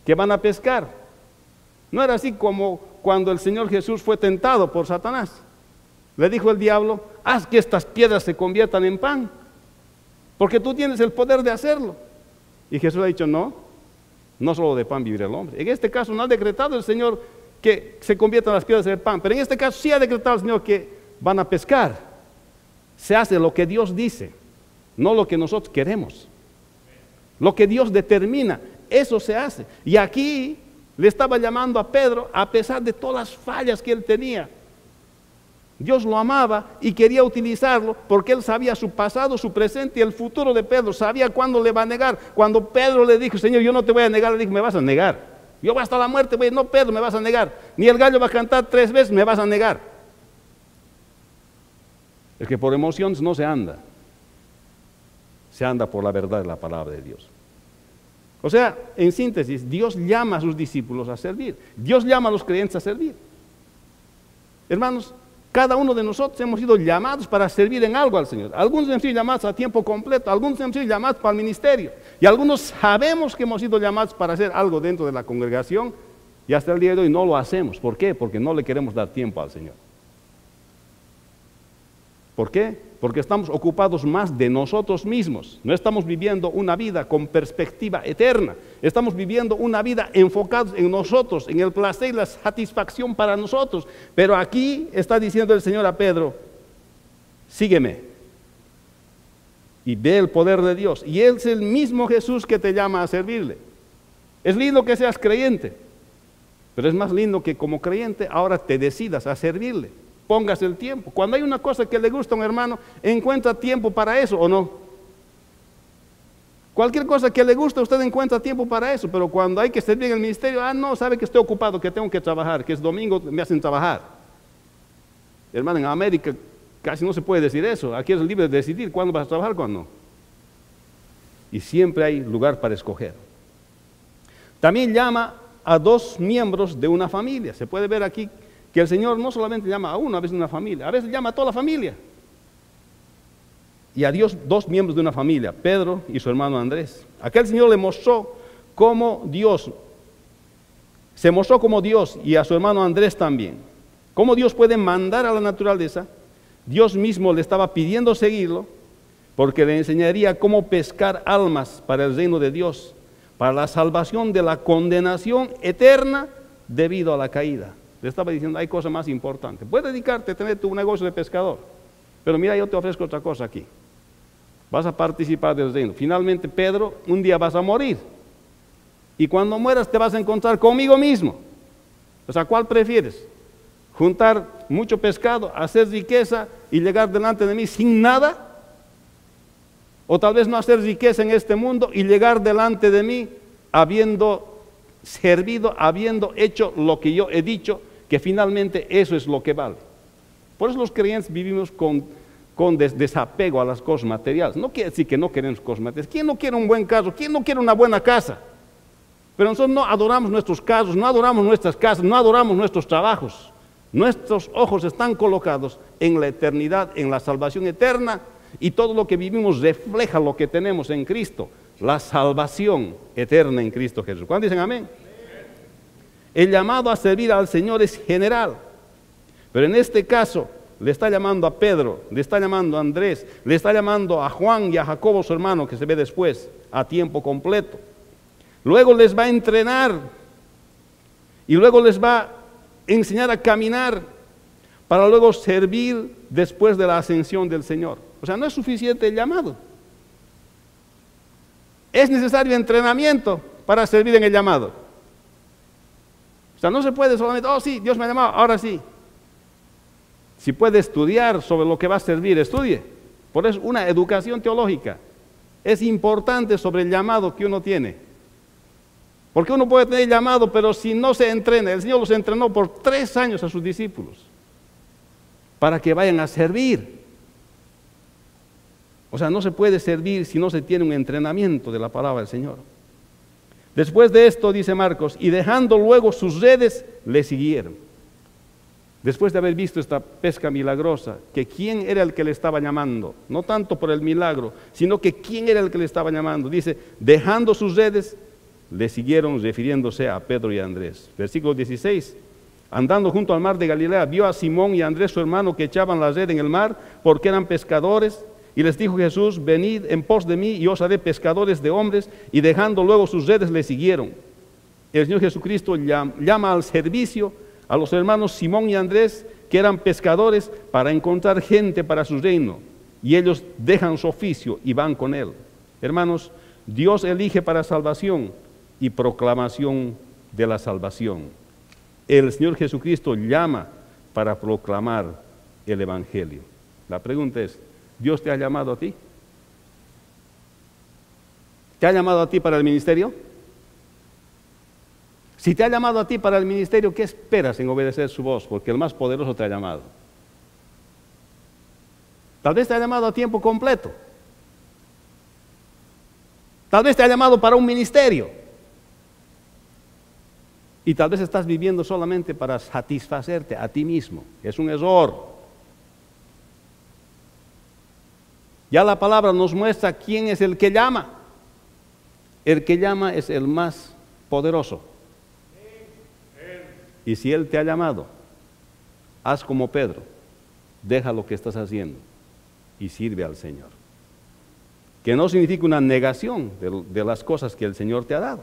que van a pescar. No era así como cuando el Señor Jesús fue tentado por Satanás. Le dijo el diablo, haz que estas piedras se conviertan en pan, porque tú tienes el poder de hacerlo. Y Jesús ha dicho, no solo de pan vivirá el hombre. En este caso no ha decretado el Señor que se conviertan las piedras en pan, pero en este caso sí ha decretado el Señor que van a pescar. Se hace lo que Dios dice, no lo que nosotros queremos. Lo que Dios determina, eso se hace. Y aquí le estaba llamando a Pedro a pesar de todas las fallas que él tenía. Dios lo amaba y quería utilizarlo porque él sabía su pasado, su presente y el futuro de Pedro. Sabía cuándo le va a negar. Cuando Pedro le dijo, Señor, yo no te voy a negar, le dijo, me vas a negar. Yo voy hasta la muerte, no, Pedro, me vas a negar. Ni el gallo va a cantar 3 veces, me vas a negar. Es que por emociones no se anda. Se anda por la verdad de la palabra de Dios. O sea, en síntesis, Dios llama a sus discípulos a servir. Dios llama a los creyentes a servir. Hermanos, cada uno de nosotros hemos sido llamados para servir en algo al Señor. Algunos hemos sido llamados a tiempo completo, algunos hemos sido llamados para el ministerio. Y algunos sabemos que hemos sido llamados para hacer algo dentro de la congregación y hasta el día de hoy no lo hacemos. ¿Por qué? Porque no le queremos dar tiempo al Señor. ¿Por qué? Porque estamos ocupados más de nosotros mismos. No estamos viviendo una vida con perspectiva eterna. Estamos viviendo una vida enfocados en nosotros, en el placer y la satisfacción para nosotros. Pero aquí está diciendo el Señor a Pedro, sígueme. Y ve el poder de Dios. Y Él es el mismo Jesús que te llama a servirle. Es lindo que seas creyente, pero es más lindo que como creyente ahora te decidas a servirle. Pongas el tiempo. Cuando hay una cosa que le gusta a un hermano, encuentra tiempo para eso, ¿o no? Cualquier cosa que le guste, usted encuentra tiempo para eso, pero cuando hay que servir en el ministerio, no, sabe que estoy ocupado, que tengo que trabajar, que es domingo, me hacen trabajar. Hermano, en América casi no se puede decir eso. Aquí es libre de decidir cuándo vas a trabajar, cuándo no. Y siempre hay lugar para escoger. También llama a 2 miembros de una familia. Se puede ver aquí que el Señor no solamente llama a uno, a veces una familia, a veces llama a toda la familia. Y a Dios 2 miembros de una familia, Pedro y su hermano Andrés. Aquel Señor le mostró como Dios, se mostró como Dios y a su hermano Andrés también. Cómo Dios puede mandar a la naturaleza. Dios mismo le estaba pidiendo seguirlo porque le enseñaría cómo pescar almas para el reino de Dios, para la salvación de la condenación eterna debido a la caída. Le estaba diciendo, hay cosa más importante. Puedes dedicarte a tener tu negocio de pescador, pero mira, yo te ofrezco otra cosa aquí. Vas a participar del reino. Finalmente, Pedro, un día vas a morir. Y cuando mueras te vas a encontrar conmigo mismo. O sea, ¿cuál prefieres? ¿Juntar mucho pescado, hacer riqueza y llegar delante de mí sin nada? O tal vez no hacer riqueza en este mundo y llegar delante de mí habiendo servido, habiendo hecho lo que yo he dicho, que finalmente eso es lo que vale. Por eso los creyentes vivimos con desapego a las cosas materiales. No quiere decir que no queremos cosas materiales. ¿Quién no quiere un buen carro? ¿Quién no quiere una buena casa? Pero nosotros no adoramos nuestros carros, no adoramos nuestras casas, no adoramos nuestros trabajos. Nuestros ojos están colocados en la eternidad, en la salvación eterna, y todo lo que vivimos refleja lo que tenemos en Cristo, la salvación eterna en Cristo Jesús. ¿Cuántos dicen amén? El llamado a servir al Señor es general, pero en este caso le está llamando a Pedro, le está llamando a Andrés, le está llamando a Juan y a Jacobo, su hermano, que se ve después, a tiempo completo. Luego les va a entrenar y luego les va a enseñar a caminar para luego servir después de la ascensión del Señor. O sea, no es suficiente el llamado. Es necesario entrenamiento para servir en el llamado. O sea, no se puede solamente, oh sí, Dios me ha llamado, ahora sí. Si puede estudiar sobre lo que va a servir, estudie. Por eso una educación teológica es importante sobre el llamado que uno tiene. Porque uno puede tener llamado, pero si no se entrena, el Señor los entrenó por 3 años a sus discípulos para que vayan a servir. O sea, no se puede servir si no se tiene un entrenamiento de la palabra del Señor. Después de esto, dice Marcos, y dejando luego sus redes, le siguieron. Después de haber visto esta pesca milagrosa, que quién era el que le estaba llamando, no tanto por el milagro, sino que quién era el que le estaba llamando. Dice, dejando sus redes, le siguieron, refiriéndose a Pedro y a Andrés. Versículo 16, andando junto al mar de Galilea, vio a Simón y a Andrés su hermano que echaban la red en el mar, porque eran pescadores, y les dijo Jesús, venid en pos de mí, y os haré pescadores de hombres, y dejando luego sus redes, le siguieron. El Señor Jesucristo llama al servicio a los hermanos Simón y Andrés, que eran pescadores, para encontrar gente para su reino, y ellos dejan su oficio y van con él. Hermanos, Dios elige para salvación y proclamación de la salvación. El Señor Jesucristo llama para proclamar el Evangelio. La pregunta es, ¿Dios te ha llamado a ti? ¿Te ha llamado a ti para el ministerio? Si te ha llamado a ti para el ministerio, ¿qué esperas en obedecer su voz? Porque el más poderoso te ha llamado. Tal vez te ha llamado a tiempo completo. Tal vez te ha llamado para un ministerio. Y tal vez estás viviendo solamente para satisfacerte a ti mismo. Es un error. Ya la palabra nos muestra quién es el que llama. El que llama es el más poderoso. Y si Él te ha llamado, haz como Pedro, deja lo que estás haciendo y sirve al Señor. Que no significa una negación de las cosas que el Señor te ha dado.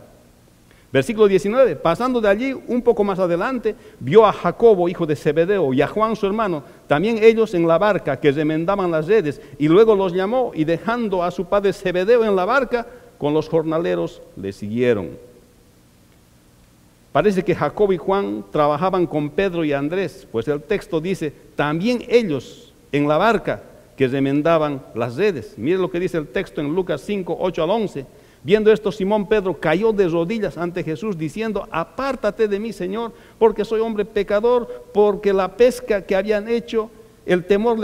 Versículo 19, pasando de allí un poco más adelante, vio a Jacobo, hijo de Zebedeo, y a Juan su hermano, también ellos en la barca que remendaban las redes, y luego los llamó, y dejando a su padre Zebedeo en la barca, con los jornaleros le siguieron. Parece que Jacobo y Juan trabajaban con Pedro y Andrés, pues el texto dice, también ellos en la barca que remendaban las redes. Mire lo que dice el texto en Lucas 5, 8 al 11. Viendo esto, Simón Pedro cayó de rodillas ante Jesús, diciendo, apártate de mí, Señor, porque soy hombre pecador, porque la pesca que habían hecho, el temor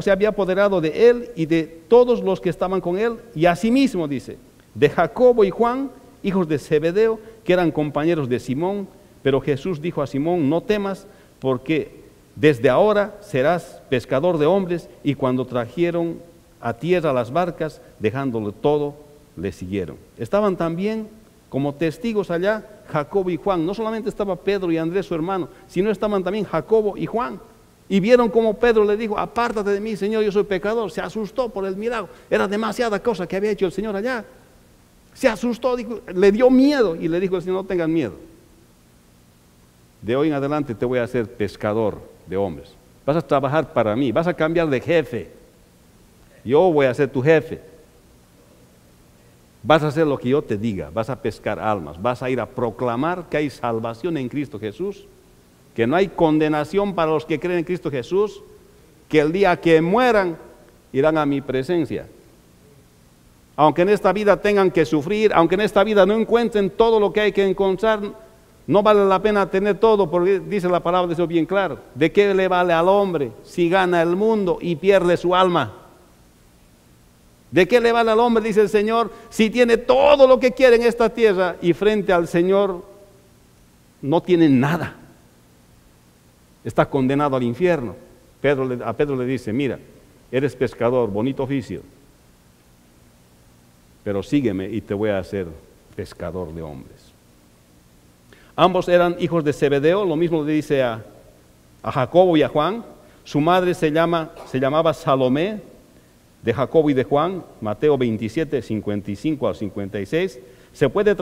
se había apoderado de él y de todos los que estaban con él, y asimismo, dice, de Jacobo y Juan, hijos de Zebedeo, que eran compañeros de Simón. Pero Jesús dijo a Simón, no temas, porque desde ahora serás pescador de hombres. Y cuando trajeron a tierra las barcas, dejándolo todo, le siguieron. Estaban también como testigos allá Jacobo y Juan. No solamente estaba Pedro y Andrés su hermano, sino estaban también Jacobo y Juan. Y vieron como Pedro le dijo, apártate de mí, Señor, yo soy pecador. Se asustó por el milagro. Era demasiada cosa que había hecho el Señor allá. Se asustó, dijo, le dio miedo y le dijo al Señor, no tengan miedo. De hoy en adelante te voy a hacer pescador de hombres. Vas a trabajar para mí, vas a cambiar de jefe. Yo voy a ser tu jefe. Vas a hacer lo que yo te diga, vas a pescar almas, vas a ir a proclamar que hay salvación en Cristo Jesús, que no hay condenación para los que creen en Cristo Jesús, que el día que mueran irán a mi presencia. Aunque en esta vida tengan que sufrir, aunque en esta vida no encuentren todo lo que hay que encontrar, no vale la pena tener todo, porque dice la palabra de Dios bien claro. ¿De qué le vale al hombre si gana el mundo y pierde su alma? ¿De qué le vale al hombre, dice el Señor, si tiene todo lo que quiere en esta tierra y frente al Señor no tiene nada? Está condenado al infierno. A Pedro le dice, mira, eres pescador, bonito oficio, pero sígueme y te voy a hacer pescador de hombres. Ambos eran hijos de Zebedeo, lo mismo le dice a Jacobo y a Juan. Su madre se llamaba Salomé, de Jacobo y de Juan, Mateo 27, 55 al 56. Se puede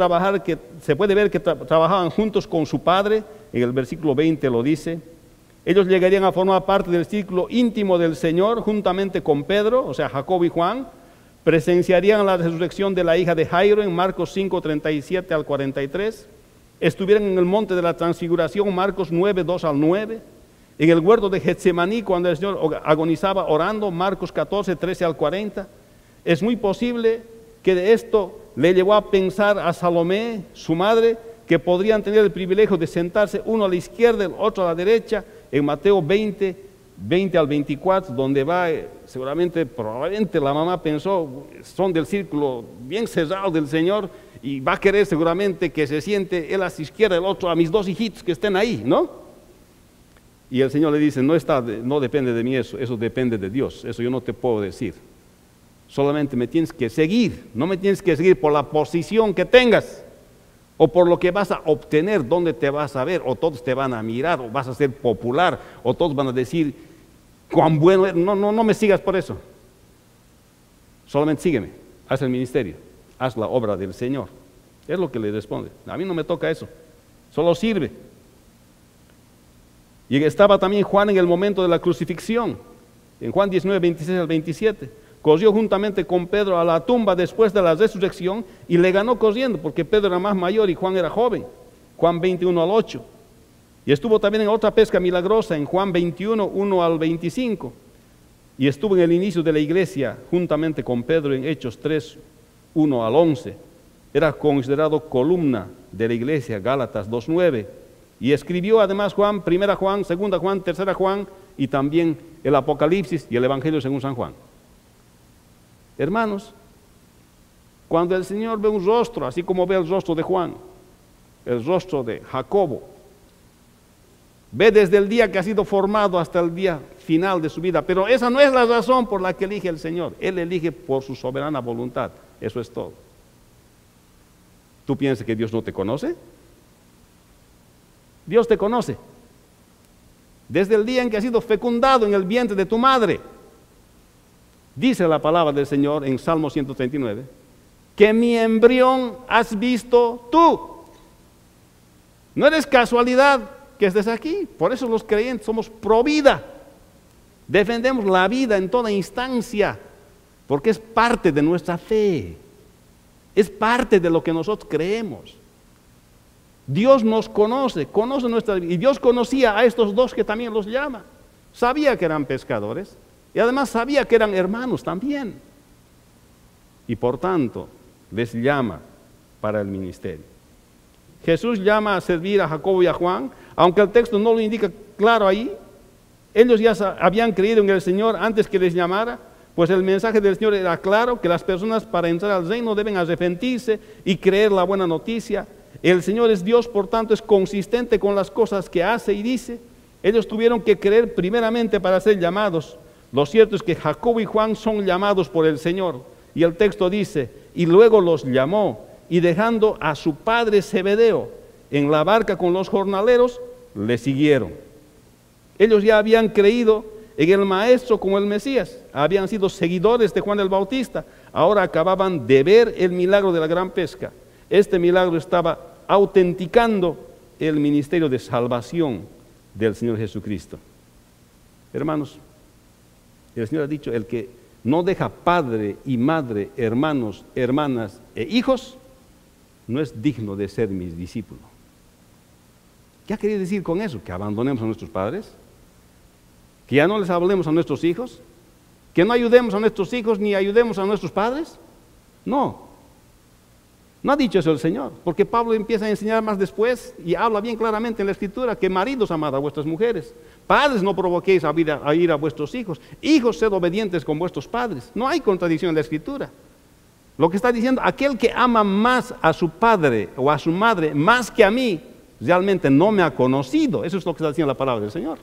ver que trabajaban juntos con su padre, en el versículo 20 lo dice. Ellos llegarían a formar parte del círculo íntimo del Señor, juntamente con Pedro, o sea, Jacobo y Juan. Presenciarían la resurrección de la hija de Jairo en Marcos 5, 37 al 43. Estuvieron en el monte de la transfiguración, Marcos 9, 2 al 9. En el huerto de Getsemaní, cuando el Señor agonizaba orando, Marcos 14, 13 al 40. Es muy posible que de esto le llevó a pensar a Salomé, su madre, que podrían tener el privilegio de sentarse uno a la izquierda, el otro a la derecha, en Mateo 20, 20 al 24, donde va, probablemente la mamá pensó, son del círculo bien cerrado del Señor, y va a querer seguramente que se siente él a su izquierda, el otro a mis dos hijitos que estén ahí, ¿no? Y el Señor le dice, no depende de mí eso depende de Dios, eso yo no te puedo decir. Solamente me tienes que seguir, no me tienes que seguir por la posición que tengas, o por lo que vas a obtener, dónde te vas a ver, o todos te van a mirar, o vas a ser popular, o todos van a decir, cuán bueno eres. No me sigas por eso. Solamente sígueme, haz el ministerio, haz la obra del Señor. Es lo que le responde. A mí no me toca eso, solo sirve. Y estaba también Juan en el momento de la crucifixión, en Juan 19, 26 al 27. Corrió juntamente con Pedro a la tumba después de la resurrección y le ganó corriendo, porque Pedro era más mayor y Juan era joven. Juan 21 al 8. Y estuvo también en otra pesca milagrosa, en Juan 21, 1 al 25. Y estuvo en el inicio de la iglesia juntamente con Pedro en Hechos 3, 1 al 11. Era considerado columna de la iglesia, Gálatas 2, 9. Y escribió además Juan, 1 Juan, 2 Juan, 3 Juan, y también el Apocalipsis y el Evangelio según San Juan. Hermanos, cuando el Señor ve un rostro, así como ve el rostro de Juan, el rostro de Jacobo, ve desde el día que ha sido formado hasta el día final de su vida, pero esa no es la razón por la que elige el Señor. Él elige por su soberana voluntad, eso es todo. ¿Tú piensas que Dios no te conoce? Dios te conoce. Desde el día en que has sido fecundado en el vientre de tu madre. Dice la palabra del Señor en Salmo 139, que mi embrión has visto tú. No eres casualidad que estés aquí. Por eso los creyentes somos pro vida. Defendemos la vida en toda instancia, porque es parte de nuestra fe. Es parte de lo que nosotros creemos. Dios nos conoce nuestra vida. Y Dios conocía a estos dos que también los llama. Sabía que eran pescadores. Y además sabía que eran hermanos también. Y por tanto, les llama para el ministerio. Jesús llama a servir a Jacobo y a Juan, aunque el texto no lo indica claro ahí. Ellos ya habían creído en el Señor antes que les llamara, pues el mensaje del Señor era claro, que las personas para entrar al reino deben arrepentirse y creer la buena noticia. El Señor es Dios, por tanto es consistente con las cosas que hace y dice. Ellos tuvieron que creer primeramente para ser llamados. Lo cierto es que Jacobo y Juan son llamados por el Señor. Y el texto dice, y luego los llamó, y dejando a su padre Zebedeo en la barca con los jornaleros, le siguieron. Ellos ya habían creído en el Maestro como el Mesías, habían sido seguidores de Juan el Bautista, ahora acababan de ver el milagro de la gran pesca. Este milagro estaba autenticando el ministerio de salvación del Señor Jesucristo. Hermanos, el Señor ha dicho, el que no deja padre y madre, hermanos, hermanas e hijos, no es digno de ser mis discípulos. ¿Qué ha querido decir con eso? ¿Que abandonemos a nuestros padres? ¿Que ya no les hablemos a nuestros hijos? ¿Que no ayudemos a nuestros hijos ni ayudemos a nuestros padres? No. No ha dicho eso el Señor, porque Pablo empieza a enseñar más después y habla bien claramente en la Escritura que maridos amad a vuestras mujeres, padres no provoquéis a ir a vuestros hijos, hijos sed obedientes con vuestros padres. No hay contradicción en la Escritura. Lo que está diciendo, aquel que ama más a su padre o a su madre más que a mí, realmente no me ha conocido. Eso es lo que está diciendo la palabra del Señor.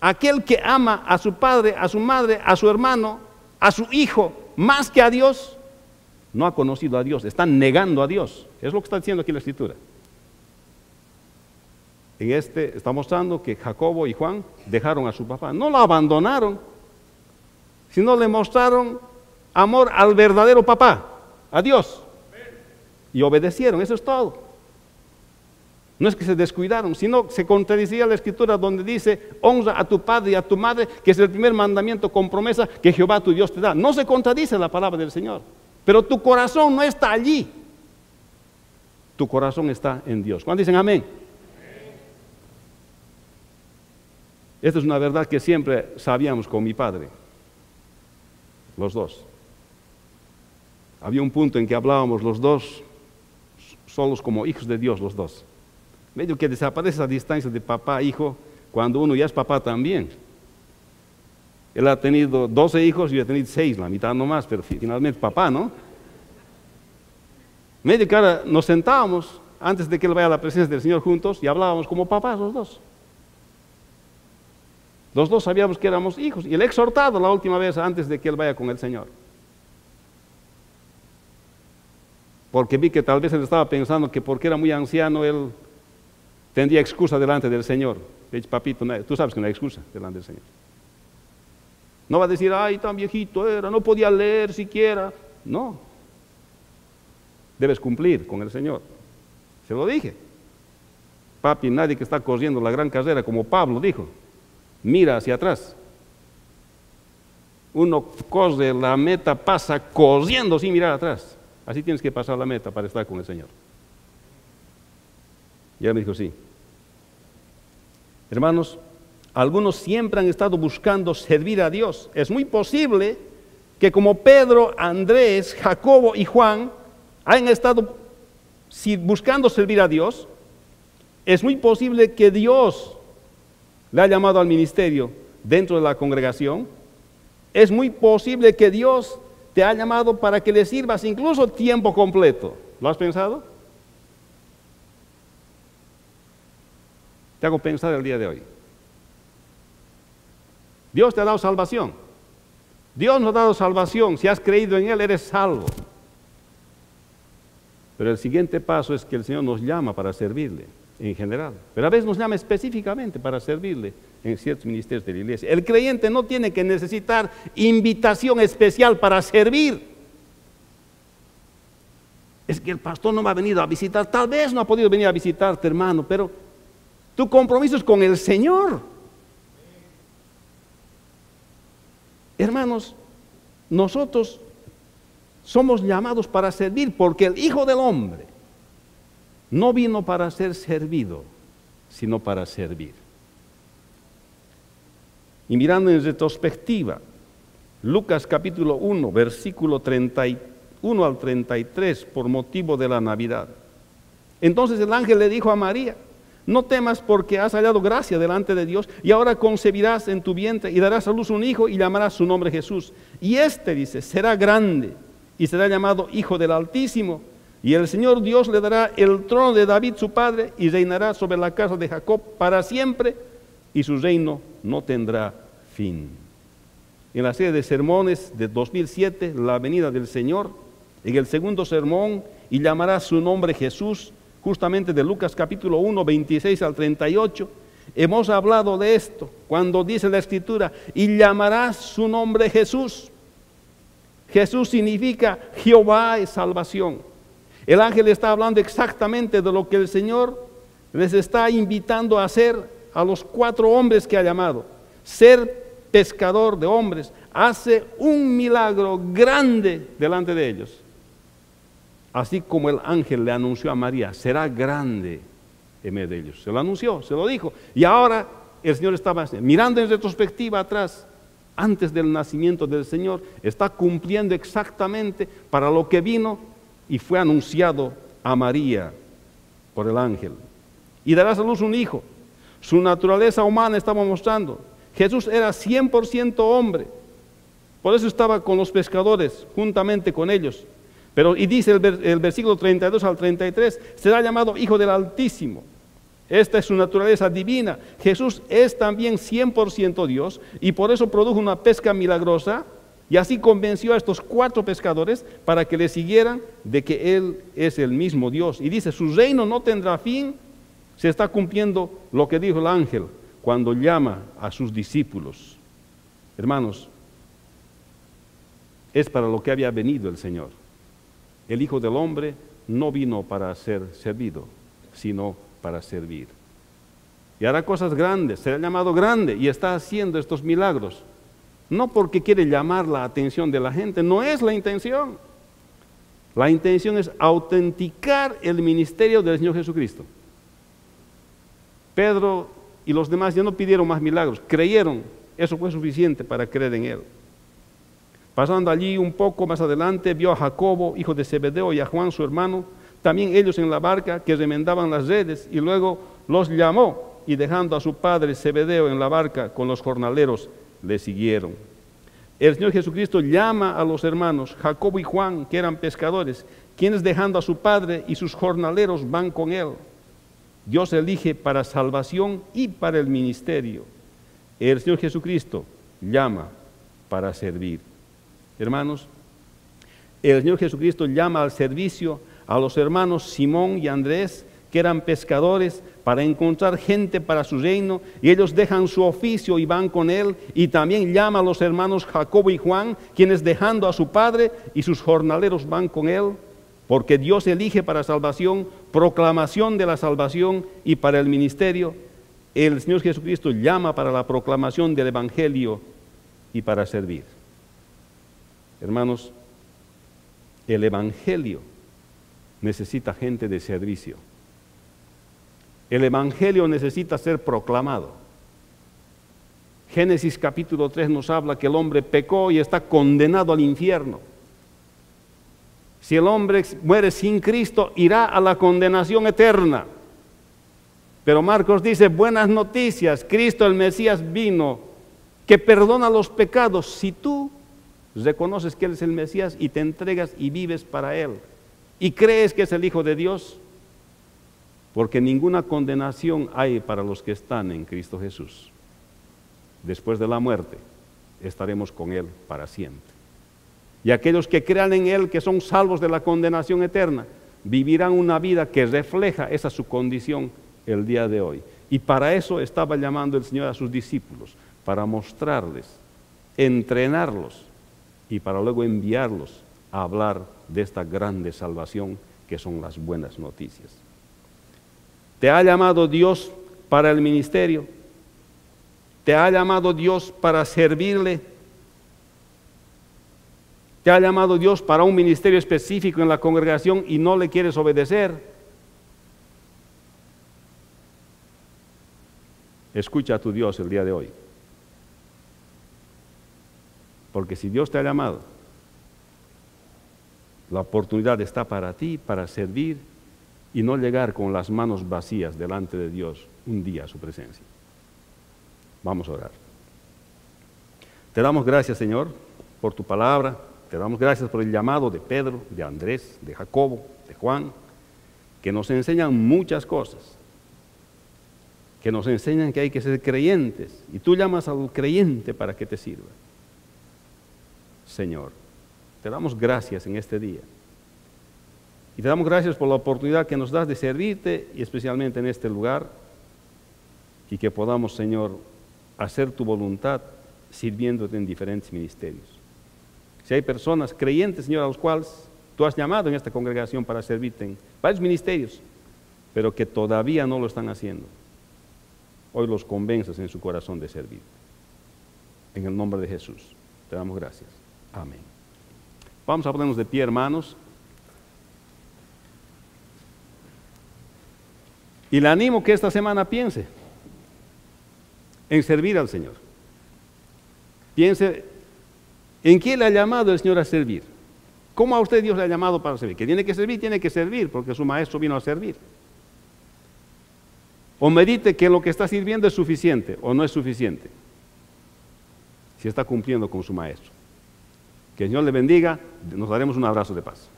Aquel que ama a su padre, a su madre, a su hermano, a su hijo, más que a Dios, no ha conocido a Dios, está negando a Dios. Es lo que está diciendo aquí la Escritura. En está mostrando que Jacobo y Juan dejaron a su papá. No lo abandonaron, sino le mostraron amor al verdadero papá, a Dios. Y obedecieron, eso es todo. No es que se descuidaron, sino se contradecía la Escritura donde dice, honra a tu padre y a tu madre, que es el primer mandamiento con promesa que Jehová tu Dios te da. No se contradice la palabra del Señor, pero tu corazón no está allí. Tu corazón está en Dios. ¿Cuántos dicen amén? Esta es una verdad que siempre sabíamos con mi padre, los dos. Había un punto en que hablábamos los dos, solos como hijos de Dios los dos. Medio que desaparece esa distancia de papá a hijo cuando uno ya es papá también. Él ha tenido 12 hijos y yo he tenido 6, la mitad nomás, pero finalmente papá, ¿no? Medio que ahora nos sentábamos antes de que él vaya a la presencia del Señor juntos y hablábamos como papás los dos. Los dos sabíamos que éramos hijos y le he exhortado la última vez antes de que él vaya con el Señor. Porque vi que tal vez él estaba pensando que porque era muy anciano él tendría excusa delante del Señor. Le dije, papito, tú sabes que no hay excusa delante del Señor. No va a decir, ay, tan viejito era, no podía leer siquiera. No. Debes cumplir con el Señor. Se lo dije. Papi, nadie que está corriendo la gran carrera, como Pablo dijo, mira hacia atrás. Uno corre la meta, pasa corriendo sin mirar atrás. Así tienes que pasar la meta para estar con el Señor. Y él me dijo, sí. Hermanos, algunos siempre han estado buscando servir a Dios. Es muy posible que como Pedro, Andrés, Jacobo y Juan hayan estado buscando servir a Dios. Es muy posible que Dios le ha llamado al ministerio dentro de la congregación. Es muy posible que Dios te ha llamado para que le sirvas incluso tiempo completo. ¿Lo has pensado? Te hago pensar el día de hoy. Dios te ha dado salvación. Dios nos ha dado salvación. Si has creído en Él, eres salvo. Pero el siguiente paso es que el Señor nos llama para servirle en general. Pero a veces nos llama específicamente para servirle en ciertos ministerios de la iglesia. El creyente no tiene que necesitar invitación especial para servir. Es que el pastor no me ha venido a visitar. Tal vez no ha podido venir a visitarte, hermano, pero tu compromiso es con el Señor. Hermanos, nosotros somos llamados para servir porque el Hijo del Hombre no vino para ser servido, sino para servir. Y mirando en retrospectiva, Lucas capítulo 1, versículo 31 al 33, por motivo de la Navidad. Entonces el ángel le dijo a María, no temas porque has hallado gracia delante de Dios y ahora concebirás en tu vientre y darás a luz un hijo y llamarás su nombre Jesús. Y dice, será grande y será llamado Hijo del Altísimo. Y el Señor Dios le dará el trono de David su padre y reinará sobre la casa de Jacob para siempre y su reino no tendrá fin. En la serie de sermones de 2007, la venida del Señor, en el segundo sermón, y llamará su nombre Jesús, justamente de Lucas capítulo 1, 26 al 38, hemos hablado de esto, cuando dice la Escritura, y llamará su nombre Jesús. Jesús significa Jehová es salvación. El ángel está hablando exactamente de lo que el Señor les está invitando a hacer a los 4 hombres que ha llamado. Ser pescador de hombres, hace un milagro grande delante de ellos. Así como el ángel le anunció a María, será grande en medio de ellos. Se lo anunció, se lo dijo. Y ahora el Señor estaba mirando en retrospectiva atrás, antes del nacimiento del Señor, está cumpliendo exactamente para lo que vino y fue anunciado a María por el ángel. Y darás a luz un hijo. Su naturaleza humana estaba mostrando. Jesús era 100% hombre. Por eso estaba con los pescadores, juntamente con ellos. Y dice el versículo 32 al 33, será llamado Hijo del Altísimo. Esta es su naturaleza divina. Jesús es también 100% Dios y por eso produjo una pesca milagrosa y así convenció a estos 4 pescadores para que le siguieran de que Él es el mismo Dios. Y dice, su reino no tendrá fin. Se está cumpliendo lo que dijo el ángel cuando llama a sus discípulos. Hermanos, es para lo que había venido el Señor. El Hijo del Hombre no vino para ser servido, sino para servir. Y hará cosas grandes, será llamado grande y está haciendo estos milagros. No porque quiere llamar la atención de la gente, no es la intención. La intención es autenticar el ministerio del Señor Jesucristo. Pedro y los demás ya no pidieron más milagros, creyeron, eso fue suficiente para creer en Él. Pasando allí un poco más adelante, vio a Jacobo, hijo de Zebedeo, y a Juan, su hermano, también ellos en la barca que remendaban las redes, y luego los llamó, y dejando a su padre Zebedeo en la barca con los jornaleros, le siguieron. El Señor Jesucristo llama a los hermanos Jacobo y Juan, que eran pescadores, quienes dejando a su padre y sus jornaleros van con Él. Dios elige para salvación y para el ministerio. El Señor Jesucristo llama para servir. Hermanos, el Señor Jesucristo llama al servicio a los hermanos Simón y Andrés, que eran pescadores, para encontrar gente para su reino, y ellos dejan su oficio y van con Él, y también llama a los hermanos Jacobo y Juan, quienes dejando a su padre y sus jornaleros van con Él, porque Dios elige para salvación, proclamación de la salvación y para el ministerio. El Señor Jesucristo llama para la proclamación del Evangelio y para servir. Hermanos, el Evangelio necesita gente de servicio. El Evangelio necesita ser proclamado. Génesis capítulo 3 nos habla que el hombre pecó y está condenado al infierno. Si el hombre muere sin Cristo, irá a la condenación eterna. Pero Marcos dice, buenas noticias, Cristo el Mesías vino, que perdona los pecados. Si tú reconoces que Él es el Mesías y te entregas y vives para Él, y crees que es el Hijo de Dios, porque ninguna condenación hay para los que están en Cristo Jesús. Después de la muerte, estaremos con Él para siempre. Y aquellos que crean en Él, que son salvos de la condenación eterna, vivirán una vida que refleja esa su condición el día de hoy. Y para eso estaba llamando el Señor a sus discípulos, para mostrarles, entrenarlos, y para luego enviarlos a hablar de esta grande salvación que son las buenas noticias. Te ha llamado Dios para el ministerio, te ha llamado Dios para servirle, te ha llamado Dios para un ministerio específico en la congregación y no le quieres obedecer. Escucha a tu Dios el día de hoy. Porque si Dios te ha llamado, la oportunidad está para ti, para servir y no llegar con las manos vacías delante de Dios un día a su presencia. Vamos a orar. Te damos gracias, Señor, por tu palabra. Te damos gracias por el llamado de Pedro, de Andrés, de Jacobo, de Juan, que nos enseñan muchas cosas, que nos enseñan que hay que ser creyentes, y tú llamas al creyente para que te sirva. Señor, te damos gracias en este día, y te damos gracias por la oportunidad que nos das de servirte, y especialmente en este lugar, y que podamos, Señor, hacer tu voluntad sirviéndote en diferentes ministerios. Si hay personas creyentes, Señor, a los cuales tú has llamado en esta congregación para servirte en varios ministerios, pero que todavía no lo están haciendo, hoy los convenzas en su corazón de servir. En el nombre de Jesús. Te damos gracias. Amén. Vamos a ponernos de pie, hermanos. Y le animo que esta semana piense en servir al Señor. Piense en quién le ha llamado el Señor a servir. ¿Cómo a usted Dios le ha llamado para servir? Que tiene que servir, porque su maestro vino a servir. O medite que lo que está sirviendo es suficiente o no es suficiente. Si está cumpliendo con su maestro. Que el Señor le bendiga, nos daremos un abrazo de paz.